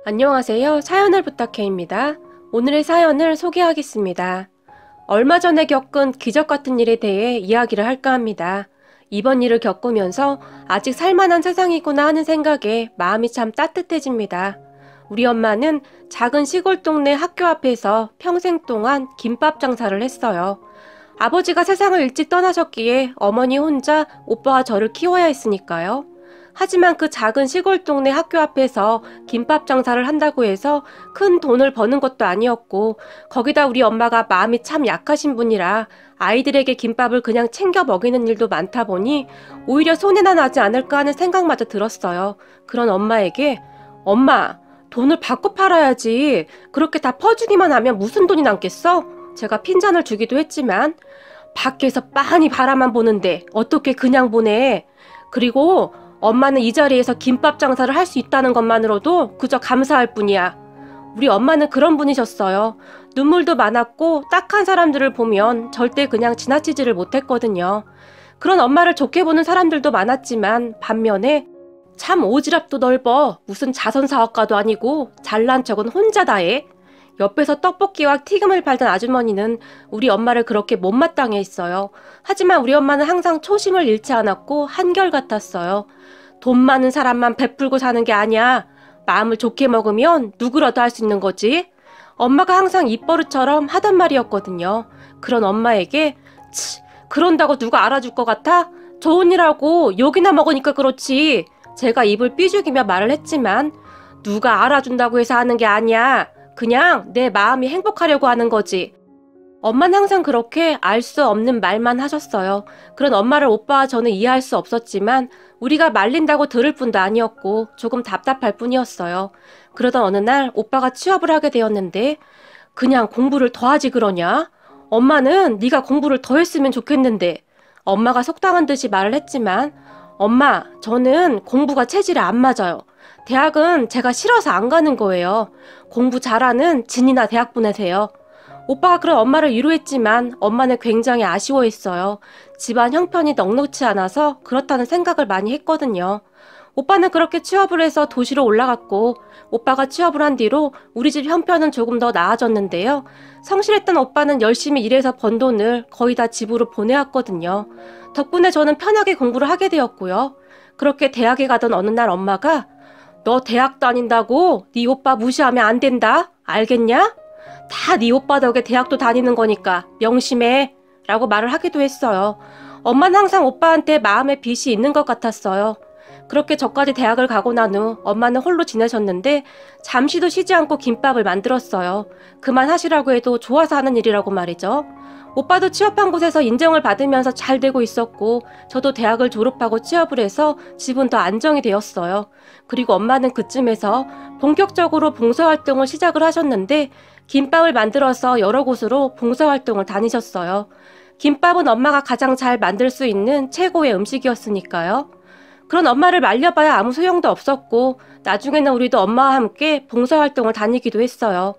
안녕하세요. 사연을 부탁해입니다. 오늘의 사연을 소개하겠습니다. 얼마 전에 겪은 기적 같은 일에 대해 이야기를 할까 합니다. 이번 일을 겪으면서 아직 살만한 세상이구나 하는 생각에 마음이 참 따뜻해집니다. 우리 엄마는 작은 시골 동네 학교 앞에서 평생 동안 김밥 장사를 했어요. 아버지가 세상을 일찍 떠나셨기에 어머니 혼자 오빠와 저를 키워야 했으니까요. 하지만 그 작은 시골 동네 학교 앞에서 김밥 장사를 한다고 해서 큰 돈을 버는 것도 아니었고, 거기다 우리 엄마가 마음이 참 약하신 분이라 아이들에게 김밥을 그냥 챙겨 먹이는 일도 많다 보니 오히려 손해나 나지 않을까 하는 생각마저 들었어요. 그런 엄마에게 엄마, 돈을 받고 팔아야지. 그렇게 다 퍼주기만 하면 무슨 돈이 남겠어? 제가 핀잔을 주기도 했지만 밖에서 빤히 바라만 보는데 어떻게 그냥 보내. 그리고 엄마는 이 자리에서 김밥 장사를 할 수 있다는 것만으로도 그저 감사할 뿐이야. 우리 엄마는 그런 분이셨어요. 눈물도 많았고 딱한 사람들을 보면 절대 그냥 지나치지를 못했거든요. 그런 엄마를 좋게 보는 사람들도 많았지만 반면에 참 오지랖도 넓어. 무슨 자선사업가도 아니고 잘난 척은 혼자 다 해. 옆에서 떡볶이와 튀김을 팔던 아주머니는 우리 엄마를 그렇게 못마땅해 했어요. 하지만 우리 엄마는 항상 초심을 잃지 않았고 한결같았어요. 돈 많은 사람만 베풀고 사는 게 아니야. 마음을 좋게 먹으면 누구라도 할 수 있는 거지. 엄마가 항상 입버릇처럼 하던 말이었거든요. 그런 엄마에게 그런다고 누가 알아줄 것 같아? 좋은 일하고 욕이나 먹으니까 그렇지. 제가 입을 삐죽이며 말을 했지만 누가 알아준다고 해서 하는 게 아니야. 그냥 내 마음이 행복하려고 하는 거지. 엄마는 항상 그렇게 알 수 없는 말만 하셨어요. 그런 엄마를 오빠와 저는 이해할 수 없었지만 우리가 말린다고 들을 뿐도 아니었고 조금 답답할 뿐이었어요. 그러던 어느 날 오빠가 취업을 하게 되었는데 그냥 공부를 더 하지 그러냐? 엄마는 네가 공부를 더 했으면 좋겠는데. 엄마가 속상한 듯이 말을 했지만 엄마, 저는 공부가 체질에 안 맞아요. 대학은 제가 싫어서 안 가는 거예요. 공부 잘하는 진이나 대학 보내세요. 오빠가 그런 엄마를 위로했지만 엄마는 굉장히 아쉬워했어요. 집안 형편이 넉넉지 않아서 그렇다는 생각을 많이 했거든요. 오빠는 그렇게 취업을 해서 도시로 올라갔고 오빠가 취업을 한 뒤로 우리 집 형편은 조금 더 나아졌는데요. 성실했던 오빠는 열심히 일해서 번 돈을 거의 다 집으로 보내왔거든요. 덕분에 저는 편하게 공부를 하게 되었고요. 그렇게 대학에 가던 어느 날 엄마가 너 대학 다닌다고 네 오빠 무시하면 안 된다. 알겠냐? 다 네 오빠 덕에 대학도 다니는 거니까 명심해 라고 말을 하기도 했어요. 엄마는 항상 오빠한테 마음에 빚이 있는 것 같았어요. 그렇게 저까지 대학을 가고 난 후 엄마는 홀로 지내셨는데 잠시도 쉬지 않고 김밥을 만들었어요. 그만하시라고 해도 좋아서 하는 일이라고 말이죠. 오빠도 취업한 곳에서 인정을 받으면서 잘 되고 있었고 저도 대학을 졸업하고 취업을 해서 집은 더 안정이 되었어요. 그리고 엄마는 그쯤에서 본격적으로 봉사활동을 시작을 하셨는데 김밥을 만들어서 여러 곳으로 봉사활동을 다니셨어요. 김밥은 엄마가 가장 잘 만들 수 있는 최고의 음식이었으니까요. 그런 엄마를 말려봐야 아무 소용도 없었고 나중에는 우리도 엄마와 함께 봉사활동을 다니기도 했어요.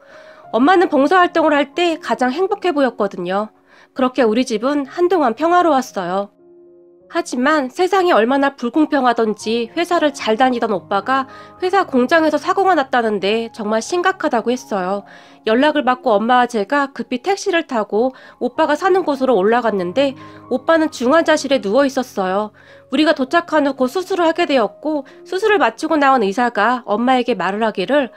엄마는 봉사활동을 할 때 가장 행복해 보였거든요. 그렇게 우리 집은 한동안 평화로웠어요. 하지만 세상이 얼마나 불공평하던지 회사를 잘 다니던 오빠가 회사 공장에서 사고가 났다는데 정말 심각하다고 했어요. 연락을 받고 엄마와 제가 급히 택시를 타고 오빠가 사는 곳으로 올라갔는데 오빠는 중환자실에 누워 있었어요. 우리가 도착한 후 곧 수술을 하게 되었고 수술을 마치고 나온 의사가 엄마에게 말을 하기를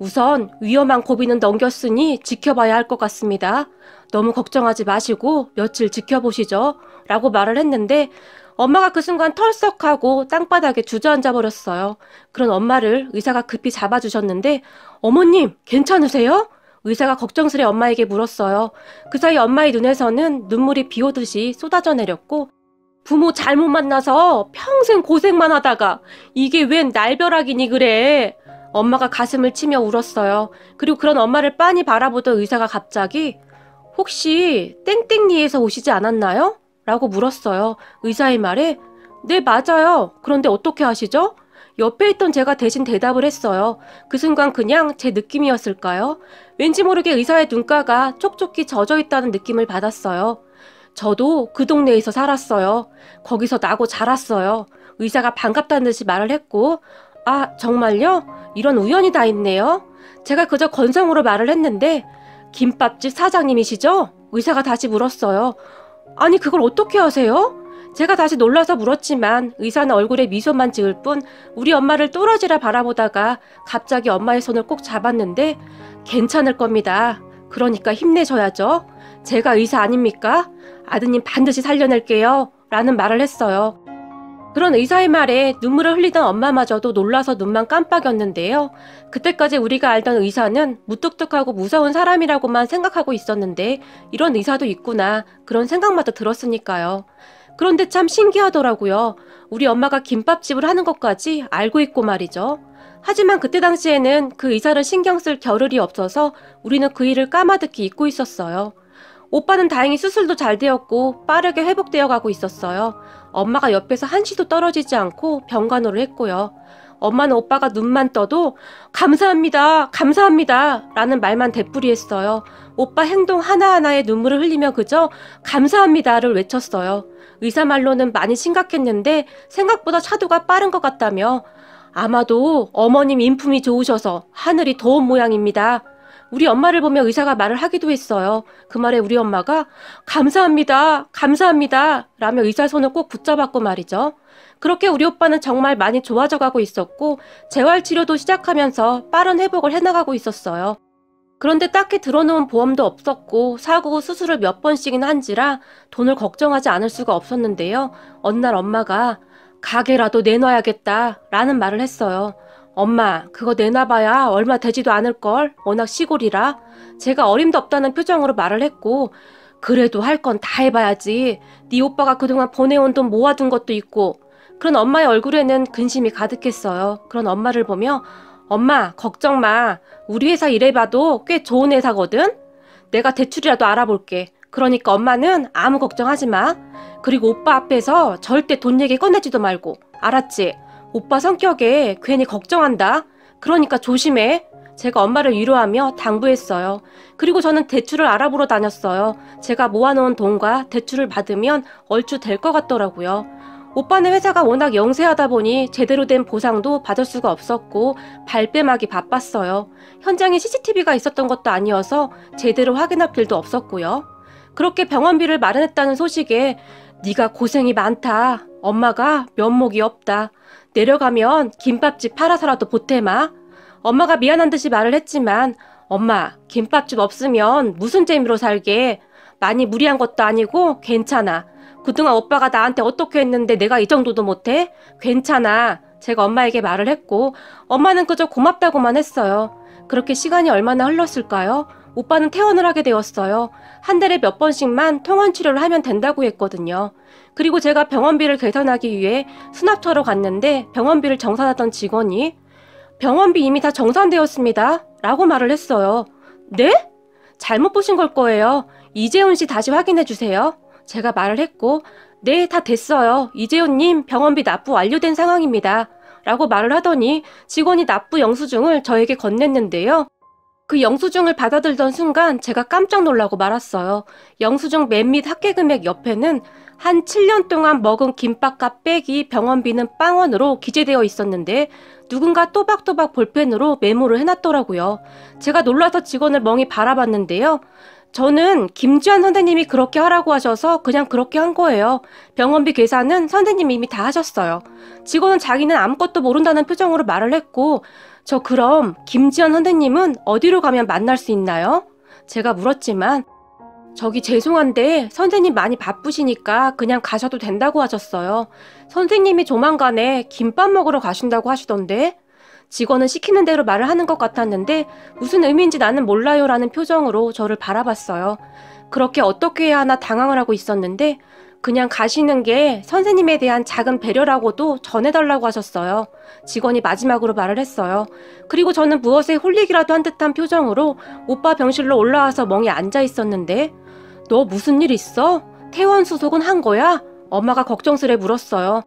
우선 위험한 고비는 넘겼으니 지켜봐야 할 것 같습니다. 너무 걱정하지 마시고 며칠 지켜보시죠. 라고 말을 했는데 엄마가 그 순간 털썩하고 땅바닥에 주저앉아 버렸어요. 그런 엄마를 의사가 급히 잡아주셨는데 어머님 괜찮으세요? 의사가 걱정스레 엄마에게 물었어요. 그 사이 엄마의 눈에서는 눈물이 비 오듯이 쏟아져 내렸고 부모 잘못 만나서 평생 고생만 하다가 이게 웬 날벼락이니 그래. 엄마가 가슴을 치며 울었어요. 그리고 그런 엄마를 빤히 바라보던 의사가 갑자기 혹시 땡땡리에서 오시지 않았나요? 라고 물었어요. 의사의 말에 네 맞아요. 그런데 어떻게 아시죠? 옆에 있던 제가 대신 대답을 했어요. 그 순간 그냥 제 느낌이었을까요? 왠지 모르게 의사의 눈가가 촉촉히 젖어 있다는 느낌을 받았어요. 저도 그 동네에서 살았어요. 거기서 나고 자랐어요. 의사가 반갑다는 듯이 말을 했고 아 정말요? 이런 우연이 다 있네요. 제가 그저 건성으로 말을 했는데 김밥집 사장님이시죠? 의사가 다시 물었어요. 아니 그걸 어떻게 아세요? 제가 다시 놀라서 물었지만 의사는 얼굴에 미소만 지을 뿐 우리 엄마를 뚫어지라 바라보다가 갑자기 엄마의 손을 꼭 잡았는데 괜찮을 겁니다. 그러니까 힘내셔야죠. 제가 의사 아닙니까? 아드님 반드시 살려낼게요. 라는 말을 했어요. 그런 의사의 말에 눈물을 흘리던 엄마마저도 놀라서 눈만 깜빡였는데요. 그때까지 우리가 알던 의사는 무뚝뚝하고 무서운 사람이라고만 생각하고 있었는데 이런 의사도 있구나 그런 생각마저 들었으니까요. 그런데 참 신기하더라고요. 우리 엄마가 김밥집을 하는 것까지 알고 있고 말이죠. 하지만 그때 당시에는 그 의사를 신경 쓸 겨를이 없어서 우리는 그 일을 까마득히 잊고 있었어요. 오빠는 다행히 수술도 잘 되었고 빠르게 회복되어 가고 있었어요. 엄마가 옆에서 한시도 떨어지지 않고 병간호를 했고요. 엄마는 오빠가 눈만 떠도 감사합니다, 감사합니다 라는 말만 되풀이했어요. 오빠 행동 하나하나에 눈물을 흘리며 그저 감사합니다를 외쳤어요. 의사 말로는 많이 심각했는데 생각보다 차도가 빠른 것 같다며 아마도 어머님 인품이 좋으셔서 하늘이 도운 모양입니다. 우리 엄마를 보며 의사가 말을 하기도 했어요. 그 말에 우리 엄마가 감사합니다, 감사합니다 라며 의사 손을 꼭 붙잡았고 말이죠. 그렇게 우리 오빠는 정말 많이 좋아져 가고 있었고 재활치료도 시작하면서 빠른 회복을 해나가고 있었어요. 그런데 딱히 들어놓은 보험도 없었고 사고 후 수술을 몇 번씩이나 한지라 돈을 걱정하지 않을 수가 없었는데요. 어느 날 엄마가 가게라도 내놔야겠다 라는 말을 했어요. 엄마 그거 내놔봐야 얼마 되지도 않을걸 워낙 시골이라. 제가 어림도 없다는 표정으로 말을 했고 그래도 할 건 다 해봐야지. 네 오빠가 그동안 보내온 돈 모아둔 것도 있고. 그런 엄마의 얼굴에는 근심이 가득했어요. 그런 엄마를 보며 엄마 걱정 마. 우리 회사 일해봐도 꽤 좋은 회사거든. 내가 대출이라도 알아볼게. 그러니까 엄마는 아무 걱정하지 마. 그리고 오빠 앞에서 절대 돈 얘기 꺼내지도 말고. 알았지? 오빠 성격에 괜히 걱정한다. 그러니까 조심해. 제가 엄마를 위로하며 당부했어요. 그리고 저는 대출을 알아보러 다녔어요. 제가 모아놓은 돈과 대출을 받으면 얼추 될 것 같더라고요. 오빠네 회사가 워낙 영세하다 보니 제대로 된 보상도 받을 수가 없었고 발뺌하기 바빴어요. 현장에 CCTV가 있었던 것도 아니어서 제대로 확인할 필요도 없었고요. 그렇게 병원비를 마련했다는 소식에 네가 고생이 많다. 엄마가 면목이 없다. 내려가면 김밥집 팔아서라도 보태마. 엄마가 미안한 듯이 말을 했지만 엄마 김밥집 없으면 무슨 재미로 살게. 많이 무리한 것도 아니고 괜찮아. 그동안 오빠가 나한테 어떻게 했는데 내가 이 정도도 못해? 괜찮아. 제가 엄마에게 말을 했고 엄마는 그저 고맙다고만 했어요. 그렇게 시간이 얼마나 흘렀을까요? 오빠는 퇴원을 하게 되었어요. 한 달에 몇 번씩만 통원 치료를 하면 된다고 했거든요. 그리고 제가 병원비를 계산하기 위해 수납처로 갔는데 병원비를 정산하던 직원이 병원비 이미 다 정산되었습니다 라고 말을 했어요. 네? 잘못 보신 걸 거예요. 이재훈 씨 다시 확인해 주세요. 제가 말을 했고 네, 다 됐어요. 이재훈님 병원비 납부 완료된 상황입니다 라고 말을 하더니 직원이 납부 영수증을 저에게 건넸는데요. 그 영수증을 받아들던 순간 제가 깜짝 놀라고 말았어요. 영수증 맨 밑 합계금액 옆에는 한 7년 동안 먹은 김밥값 빼기 병원비는 빵원으로 기재되어 있었는데 누군가 또박또박 볼펜으로 메모를 해놨더라고요. 제가 놀라서 직원을 멍이 바라봤는데요. 저는 김주환 선생님이 그렇게 하라고 하셔서 그냥 그렇게 한 거예요. 병원비 계산은 선생님이 이미 다 하셨어요. 직원은 자기는 아무것도 모른다는 표정으로 말을 했고 저 그럼 김지연 선생님은 어디로 가면 만날 수 있나요? 제가 물었지만 저기 죄송한데 선생님 많이 바쁘시니까 그냥 가셔도 된다고 하셨어요. 선생님이 조만간에 김밥 먹으러 가신다고 하시던데. 직원은 시키는 대로 말을 하는 것 같았는데 무슨 의미인지 나는 몰라요 라는 표정으로 저를 바라봤어요. 그렇게 어떻게 해야 하나 당황을 하고 있었는데 그냥 가시는 게 선생님에 대한 작은 배려라고도 전해달라고 하셨어요. 직원이 마지막으로 말을 했어요. 그리고 저는 무엇에 홀리기라도 한 듯한 표정으로 오빠 병실로 올라와서 멍이 앉아 있었는데 너 무슨 일 있어? 퇴원 수속은 한 거야? 엄마가 걱정스레 물었어요.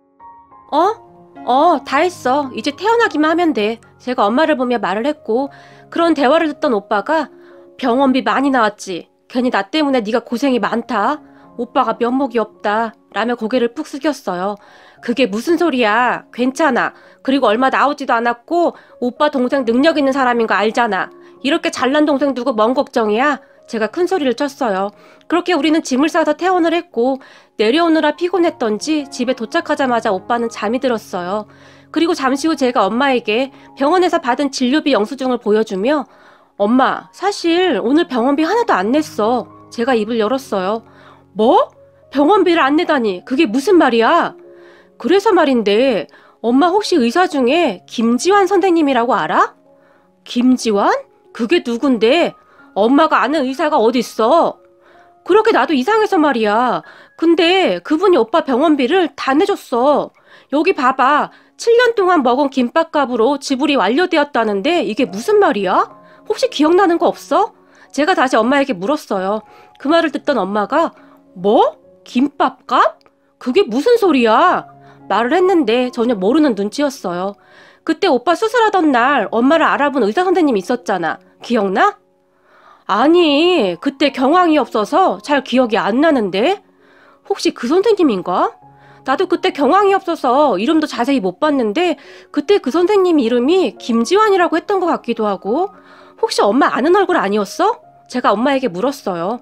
다 했어. 이제 퇴원하기만 하면 돼. 제가 엄마를 보며 말을 했고 그런 대화를 듣던 오빠가 병원비 많이 나왔지. 괜히 나 때문에 네가 고생이 많다. 오빠가 면목이 없다 라며 고개를 푹 숙였어요. 그게 무슨 소리야. 괜찮아. 그리고 얼마 나오지도 않았고 오빠 동생 능력 있는 사람인 거 알잖아. 이렇게 잘난 동생 두고 뭔 걱정이야? 제가 큰 소리를 쳤어요. 그렇게 우리는 짐을 싸서 퇴원을 했고 내려오느라 피곤했던지 집에 도착하자마자 오빠는 잠이 들었어요. 그리고 잠시 후 제가 엄마에게 병원에서 받은 진료비 영수증을 보여주며 엄마, 사실 오늘 병원비 하나도 안 냈어. 제가 입을 열었어요. 뭐? 병원비를 안 내다니 그게 무슨 말이야? 그래서 말인데 엄마 혹시 의사 중에 김지환 선생님이라고 알아? 김지환? 그게 누군데? 엄마가 아는 의사가 어딨어? 그렇게 나도 이상해서 말이야. 근데 그분이 오빠 병원비를 다 내줬어. 여기 봐봐. 7년 동안 먹은 김밥값으로 지불이 완료되었다는데 이게 무슨 말이야? 혹시 기억나는 거 없어? 제가 다시 엄마에게 물었어요. 그 말을 듣던 엄마가 뭐? 김밥값? 그게 무슨 소리야? 말을 했는데 전혀 모르는 눈치였어요. 그때 오빠 수술하던 날 엄마를 알아본 의사 선생님 있었잖아. 기억나? 아니, 그때 경황이 없어서 잘 기억이 안 나는데? 혹시 그 선생님인가? 나도 그때 경황이 없어서 이름도 자세히 못 봤는데 그때 그 선생님 이름이 김지환이라고 했던 것 같기도 하고 혹시 엄마 아는 얼굴 아니었어? 제가 엄마에게 물었어요.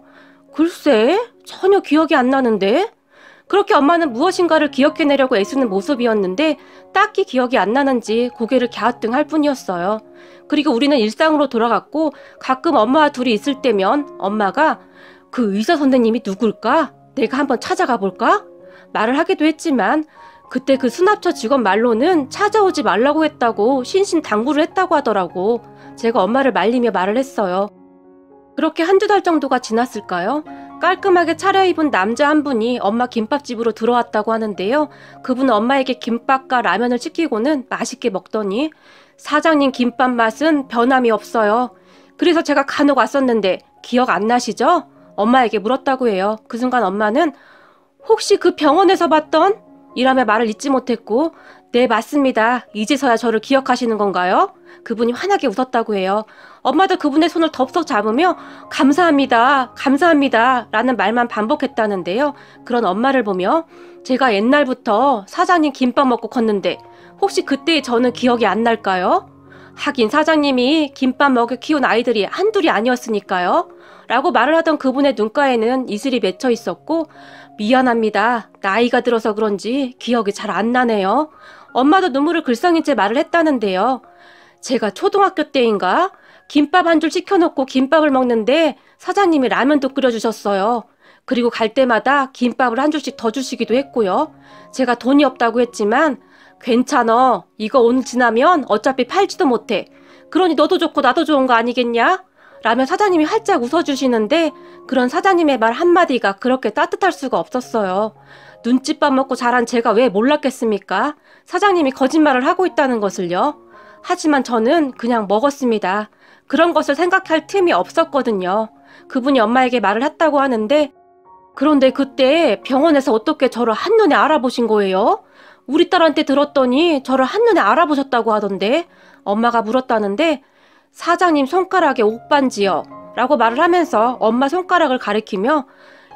글쎄, 전혀 기억이 안 나는데? 그렇게 엄마는 무엇인가를 기억해내려고 애쓰는 모습이었는데 딱히 기억이 안 나는지 고개를 갸우뚱할 뿐이었어요. 그리고 우리는 일상으로 돌아갔고 가끔 엄마와 둘이 있을 때면 엄마가 그 의사 선생님이 누굴까? 내가 한번 찾아가 볼까? 말을 하기도 했지만 그때 그 수납처 직원 말로는 찾아오지 말라고 했다고 신신당부를 했다고 하더라고. 제가 엄마를 말리며 말을 했어요. 그렇게 한두 달 정도가 지났을까요? 깔끔하게 차려입은 남자 한 분이 엄마 김밥집으로 들어왔다고 하는데요. 그분은 엄마에게 김밥과 라면을 시키고는 맛있게 먹더니 사장님 김밥 맛은 변함이 없어요. 그래서 제가 간혹 왔었는데 기억 안 나시죠? 엄마에게 물었다고 해요. 그 순간 엄마는 혹시 그 병원에서 봤던? 이라며 말을 잇지 못했고 네 맞습니다. 이제서야 저를 기억하시는 건가요? 그분이 환하게 웃었다고 해요. 엄마도 그분의 손을 덥석 잡으며 감사합니다. 감사합니다. 라는 말만 반복했다는데요. 그런 엄마를 보며 제가 옛날부터 사장님 김밥 먹고 컸는데 혹시 그때의 저는 기억이 안 날까요? 하긴 사장님이 김밥 먹여 키운 아이들이 한둘이 아니었으니까요. 라고 말을 하던 그분의 눈가에는 이슬이 맺혀 있었고 미안합니다. 나이가 들어서 그런지 기억이 잘 안 나네요. 엄마도 눈물을 글썽인 채 말을 했다는데요. 제가 초등학교 때인가 김밥 한 줄 시켜놓고 김밥을 먹는데 사장님이 라면도 끓여주셨어요. 그리고 갈 때마다 김밥을 한 줄씩 더 주시기도 했고요. 제가 돈이 없다고 했지만 괜찮어. 이거 오늘 지나면 어차피 팔지도 못해. 그러니 너도 좋고 나도 좋은 거 아니겠냐? 라며 사장님이 활짝 웃어주시는데 그런 사장님의 말 한마디가 그렇게 따뜻할 수가 없었어요. 눈칫밥 먹고 자란 제가 왜 몰랐겠습니까? 사장님이 거짓말을 하고 있다는 것을요. 하지만 저는 그냥 먹었습니다. 그런 것을 생각할 틈이 없었거든요. 그분이 엄마에게 말을 했다고 하는데 그런데 그때 병원에서 어떻게 저를 한눈에 알아보신 거예요? 우리 딸한테 들었더니 저를 한눈에 알아보셨다고 하던데 엄마가 물었다는데 사장님 손가락에 옥반지요 라고 말을 하면서 엄마 손가락을 가리키며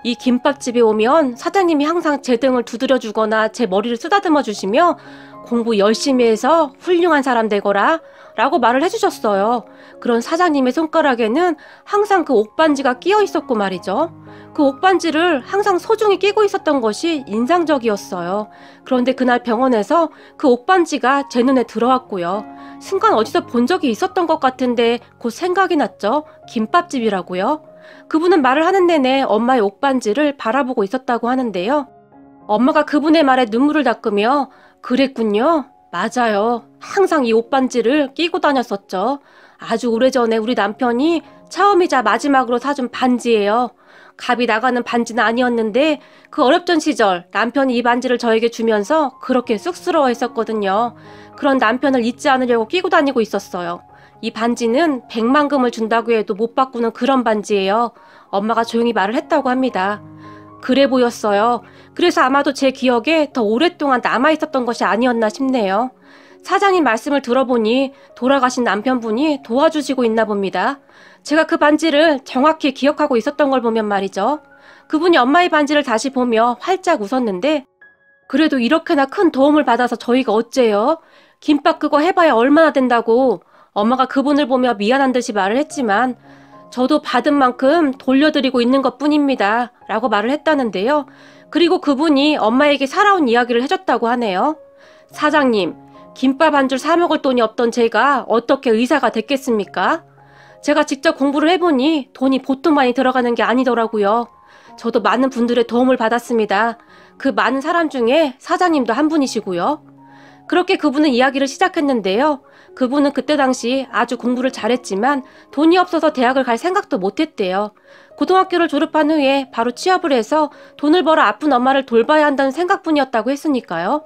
이 김밥집에 오면 사장님이 항상 제 등을 두드려 주거나 제 머리를 쓰다듬어 주시며 공부 열심히 해서 훌륭한 사람 되거라 라고 말을 해주셨어요. 그런 사장님의 손가락에는 항상 그 옥반지가 끼어 있었고 말이죠. 그 옥반지를 항상 소중히 끼고 있었던 것이 인상적이었어요. 그런데 그날 병원에서 그 옥반지가 제 눈에 들어왔고요. 순간 어디서 본 적이 있었던 것 같은데 곧 생각이 났죠. 김밥집이라고요. 그분은 말을 하는 내내 엄마의 옥반지를 바라보고 있었다고 하는데요. 엄마가 그분의 말에 눈물을 닦으며 그랬군요. 맞아요. 항상 이 옥반지를 끼고 다녔었죠. 아주 오래전에 우리 남편이 처음이자 마지막으로 사준 반지예요. 값이 나가는 반지는 아니었는데 그 어렵던 시절 남편이 이 반지를 저에게 주면서 그렇게 쑥스러워했었거든요. 그런 남편을 잊지 않으려고 끼고 다니고 있었어요. 이 반지는 100만금을 준다고 해도 못 바꾸는 그런 반지예요. 엄마가 조용히 말을 했다고 합니다. 그래 보였어요. 그래서 아마도 제 기억에 더 오랫동안 남아있었던 것이 아니었나 싶네요. 사장님 말씀을 들어보니 돌아가신 남편분이 도와주시고 있나 봅니다. 제가 그 반지를 정확히 기억하고 있었던 걸 보면 말이죠. 그분이 엄마의 반지를 다시 보며 활짝 웃었는데 그래도 이렇게나 큰 도움을 받아서 저희가 어째요? 김밥 그거 해봐야 얼마나 된다고 엄마가 그분을 보며 미안한 듯이 말을 했지만 저도 받은 만큼 돌려드리고 있는 것뿐입니다 라고 말을 했다는데요. 그리고 그분이 엄마에게 살아온 이야기를 해줬다고 하네요. 사장님, 김밥 한 줄 사 먹을 돈이 없던 제가 어떻게 의사가 됐겠습니까? 제가 직접 공부를 해보니 돈이 보통 많이 들어가는 게 아니더라고요. 저도 많은 분들의 도움을 받았습니다. 그 많은 사람 중에 사장님도 한 분이시고요. 그렇게 그분은 이야기를 시작했는데요. 그분은 그때 당시 아주 공부를 잘했지만 돈이 없어서 대학을 갈 생각도 못했대요. 고등학교를 졸업한 후에 바로 취업을 해서 돈을 벌어 아픈 엄마를 돌봐야 한다는 생각뿐이었다고 했으니까요.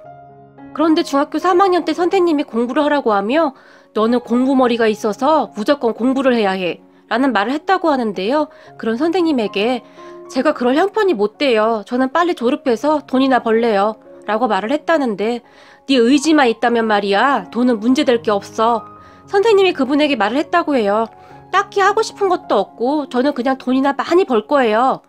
그런데 중학교 3학년 때 선생님이 공부를 하라고 하며 너는 공부머리가 있어서 무조건 공부를 해야 해 라는 말을 했다고 하는데요. 그런 선생님에게 제가 그럴 형편이 못 돼요. 저는 빨리 졸업해서 돈이나 벌래요 라고 말을 했다는데 네 의지만 있다면 말이야 돈은 문제될 게 없어. 선생님이 그분에게 말을 했다고 해요. 딱히 하고 싶은 것도 없고 저는 그냥 돈이나 많이 벌 거예요.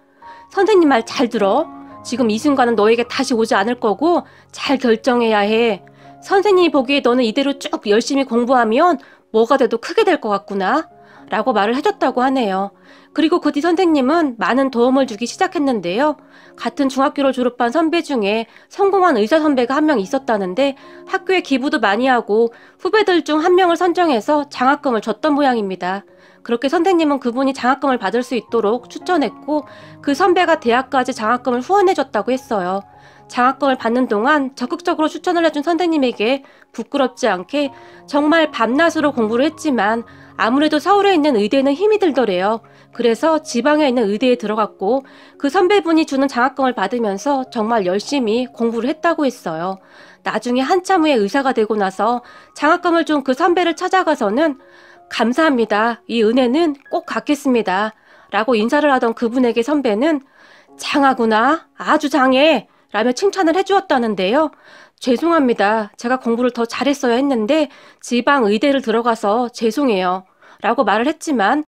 선생님 말 잘 들어. 지금 이 순간은 너에게 다시 오지 않을 거고 잘 결정해야 해. 선생님이 보기에 너는 이대로 쭉 열심히 공부하면 뭐가 돼도 크게 될 것 같구나 라고 말을 해줬다고 하네요. 그리고 그 뒤 선생님은 많은 도움을 주기 시작했는데요. 같은 중학교를 졸업한 선배 중에 성공한 의사 선배가 한 명 있었다는데 학교에 기부도 많이 하고 후배들 중 한 명을 선정해서 장학금을 줬던 모양입니다. 그렇게 선생님은 그분이 장학금을 받을 수 있도록 추천했고 그 선배가 대학까지 장학금을 후원해줬다고 했어요. 장학금을 받는 동안 적극적으로 추천을 해준 선생님에게 부끄럽지 않게 정말 밤낮으로 공부를 했지만 아무래도 서울에 있는 의대는 힘이 들더래요. 그래서 지방에 있는 의대에 들어갔고 그 선배분이 주는 장학금을 받으면서 정말 열심히 공부를 했다고 했어요. 나중에 한참 후에 의사가 되고 나서 장학금을 준 그 선배를 찾아가서는 감사합니다. 이 은혜는 꼭 갚겠습니다. 라고 인사를 하던 그분에게 선배는 장하구나. 아주 장해. 라며 칭찬을 해주었다는데요. 죄송합니다. 제가 공부를 더 잘했어야 했는데 지방 의대를 들어가서 죄송해요. 라고 말을 했지만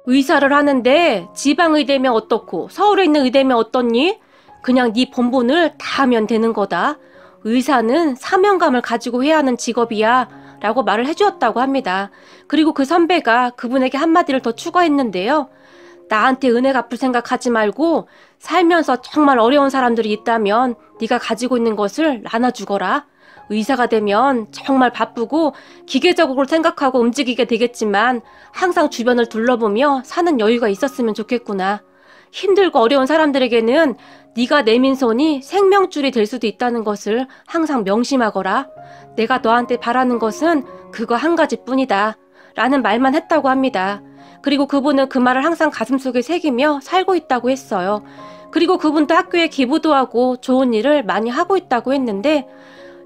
의사를 하는데 지방 의대면 어떻고 서울에 있는 의대면 어떻니? 그냥 네 본분을 다 하면 되는 거다. 의사는 사명감을 가지고 해야 하는 직업이야. 라고 말을 해주었다고 합니다. 그리고 그 선배가 그분에게 한마디를 더 추가했는데요. 나한테 은혜 갚을 생각하지 말고 살면서 정말 어려운 사람들이 있다면 네가 가지고 있는 것을 나눠주거라. 의사가 되면 정말 바쁘고 기계적으로 생각하고 움직이게 되겠지만 항상 주변을 둘러보며 사는 여유가 있었으면 좋겠구나. 힘들고 어려운 사람들에게는 네가 내민 손이 생명줄이 될 수도 있다는 것을 항상 명심하거라. 내가 너한테 바라는 것은 그거 한 가지뿐이다. 라는 말만 했다고 합니다. 그리고 그분은 그 말을 항상 가슴속에 새기며 살고 있다고 했어요. 그리고 그분도 학교에 기부도 하고 좋은 일을 많이 하고 있다고 했는데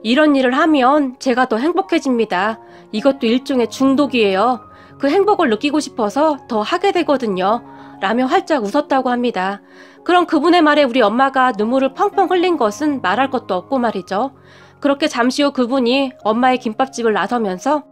이런 일을 하면 제가 더 행복해집니다. 이것도 일종의 중독이에요. 그 행복을 느끼고 싶어서 더 하게 되거든요. 라며 활짝 웃었다고 합니다. 그럼 그분의 말에 우리 엄마가 눈물을 펑펑 흘린 것은 말할 것도 없고 말이죠. 그렇게 잠시 후 그분이 엄마의 김밥집을 나서면서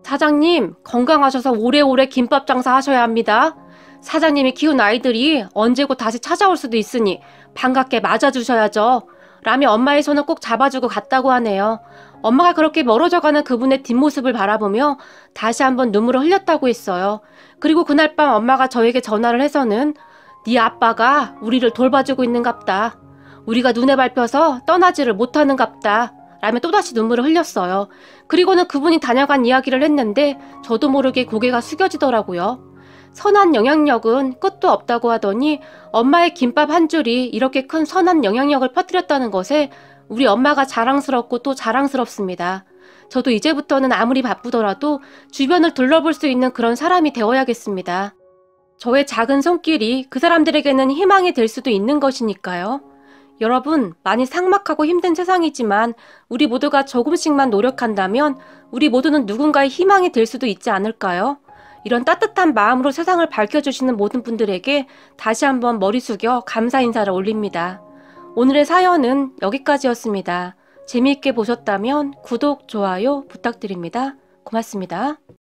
사장님, 건강하셔서 오래오래 김밥 장사 하셔야 합니다. 사장님이 키운 아이들이 언제고 다시 찾아올 수도 있으니 반갑게 맞아주셔야죠. 라며 엄마의 손을 꼭 잡아주고 갔다고 하네요. 엄마가 그렇게 멀어져가는 그분의 뒷모습을 바라보며 다시 한번 눈물을 흘렸다고 했어요. 그리고 그날 밤 엄마가 저에게 전화를 해서는 네 아빠가 우리를 돌봐주고 있는갑다. 우리가 눈에 밟혀서 떠나지를 못하는갑다. 라며 또다시 눈물을 흘렸어요. 그리고는 그분이 다녀간 이야기를 했는데 저도 모르게 고개가 숙여지더라고요. 선한 영향력은 끝도 없다고 하더니 엄마의 김밥 한 줄이 이렇게 큰 선한 영향력을 퍼뜨렸다는 것에 우리 엄마가 자랑스럽고 또 자랑스럽습니다. 저도 이제부터는 아무리 바쁘더라도 주변을 둘러볼 수 있는 그런 사람이 되어야겠습니다. 저의 작은 손길이 그 사람들에게는 희망이 될 수도 있는 것이니까요. 여러분, 많이 삭막하고 힘든 세상이지만 우리 모두가 조금씩만 노력한다면 우리 모두는 누군가의 희망이 될 수도 있지 않을까요? 이런 따뜻한 마음으로 세상을 밝혀주시는 모든 분들에게 다시 한번 머리 숙여 감사 인사를 올립니다. 오늘의 사연은 여기까지였습니다. 재미있게 보셨다면 구독, 좋아요 부탁드립니다. 고맙습니다.